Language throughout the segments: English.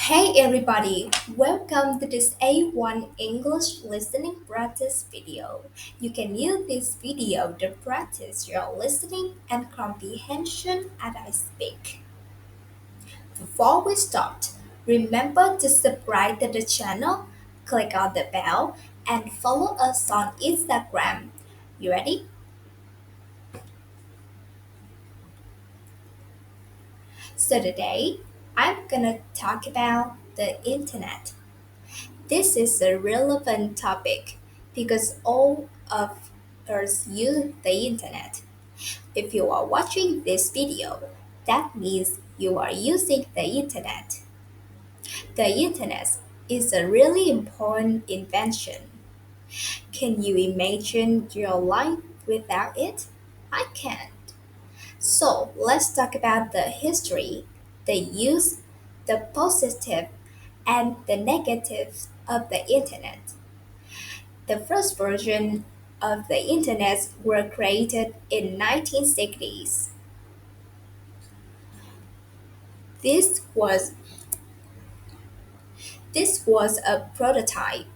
Hey everybody, welcome to this A1 English listening practice video. You can use this video to practice your listening and comprehension as I speak. Before we start, remember to subscribe to the channel, click on the bell, and follow us on Instagram. You ready? So today, I'm gonna talk about the internet. This is a relevant topic because all of us use the internet. If you are watching this video, that means you are using the internet. The internet is a really important invention. Can you imagine your life without it? I can't. So let's talk about the history, the use, the positive, and the negatives of the internet. The first version of the internet were created in 1960s. This was this was a prototype.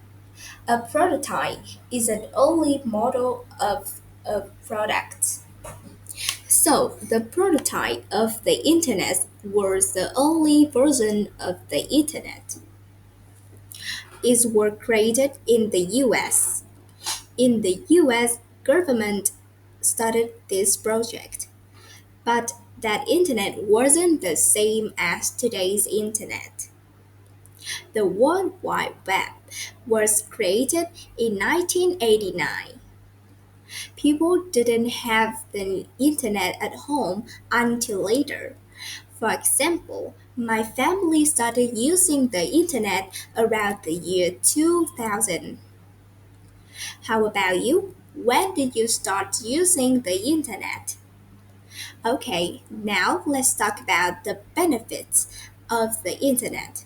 A prototype is an early model of a product. So the prototype of the internet was the early version of the internet. It was created in the US. In the US, government started this project. But that internet wasn't the same as today's internet. The World Wide Web was created in 1989. People didn't have the internet at home until later. For example, my family started using the internet around the year 2000. How about you? When did you start using the internet? Okay, now let's talk about the benefits of the internet.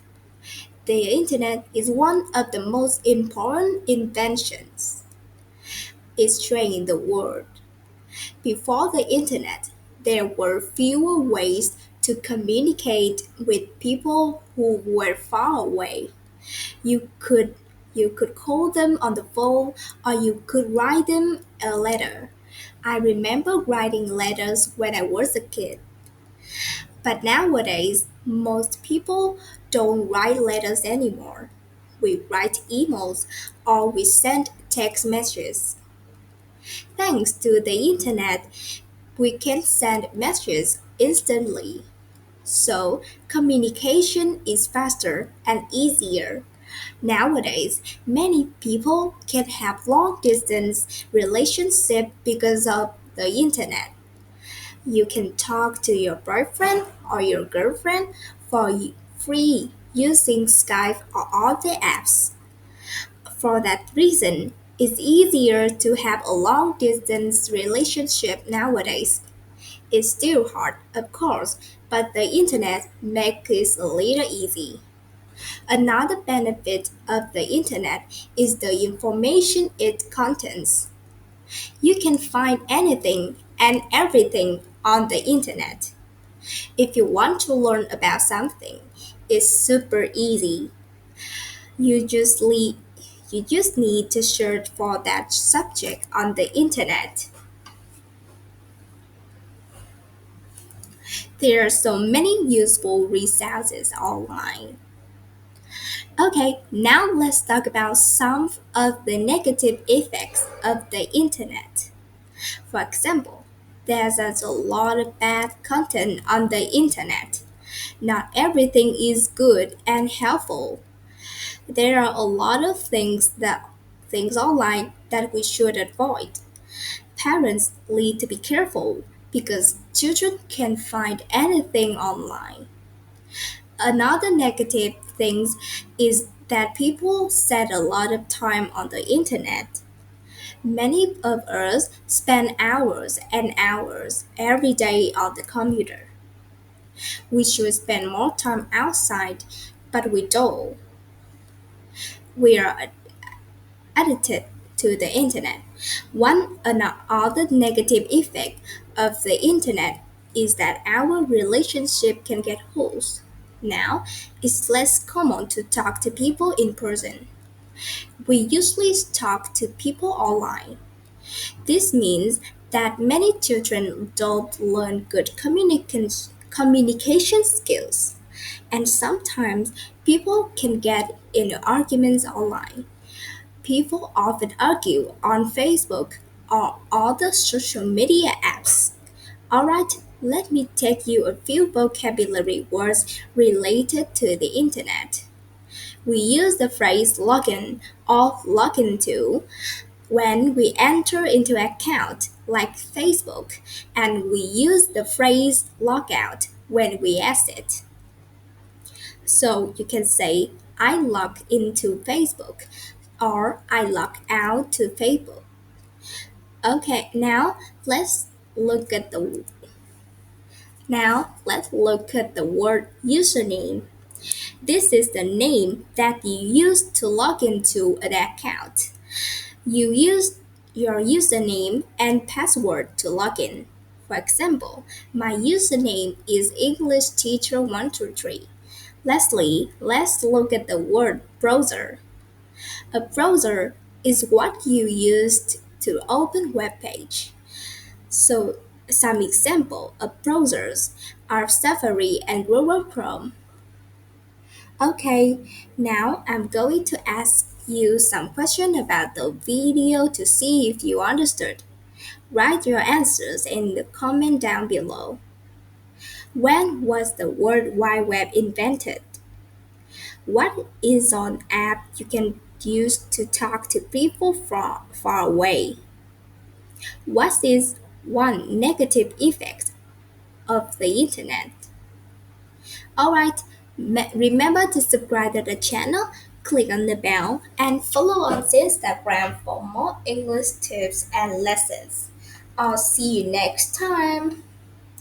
The internet is one of the most important inventions. It's changing the world. Before the internet, there were fewer ways to communicate with people who were far away. You could you could call them on the phone or you could write them a letter. I remember writing letters when I was a kid. But nowadays, most people don't write letters anymore. We write emails or we send text messages. Thanks to the internet, we can send messages instantly. So, communication is faster and easier. Nowadays, many people can have long distance relationship because of the internet. You can talk to your boyfriend or your girlfriend for free using Skype or other apps. For that reason, it's easier to have a long distance relationship nowadays. It's still hard, of course, but the internet makes it a little easy. Another benefit of the internet is the information it contains. You can find anything and everything on the internet. If you want to learn about something, it's super easy. You just need, you just need to search for that subject on the internet. There are so many useful resources online. Okay, now let's talk about some of the negative effects of the internet. For example, there's a lot of bad content on the internet. Not everything is good and helpful. There are a lot of things online that we should avoid. Parents need to be careful because children can find anything online. Another negative thing is that people spend a lot of time on the internet. Many of us spend hours and hours every day on the computer. We should spend more time outside, but we don't. We are addicted to the internet. One another negative effect of the internet is that our relationship can get holes. Now, it's less common to talk to people in person. We usually talk to people online. This means that many children don't learn good communication skills, and sometimes people can get into arguments online. People often argue on Facebook or other social media apps. Alright, let me take you a few vocabulary words related to the internet. We use the phrase login or login to when we enter into an account like Facebook, and we use the phrase logout when we exit. So you can say I log into Facebook or I log out to Facebook. Okay, look at the let's look at the word username. This is the name that you use to log into an account. You use your username and password to log in. For example, my username is English Teacher 123. Lastly, let's look at the word browser. A browser is what you use to open web page. So, some example of browsers are Safari and Google Chrome. Okay, now I'm going to ask you some question about the video to see if you understood. Write your answers in the comment down below. When was the World Wide Web invented? What is an app you can use to talk to people from far away? What is one negative effect of the internet? Alright, remember to subscribe to the channel, click on the bell, and follow us on Instagram for more English tips and lessons. I'll see you next time.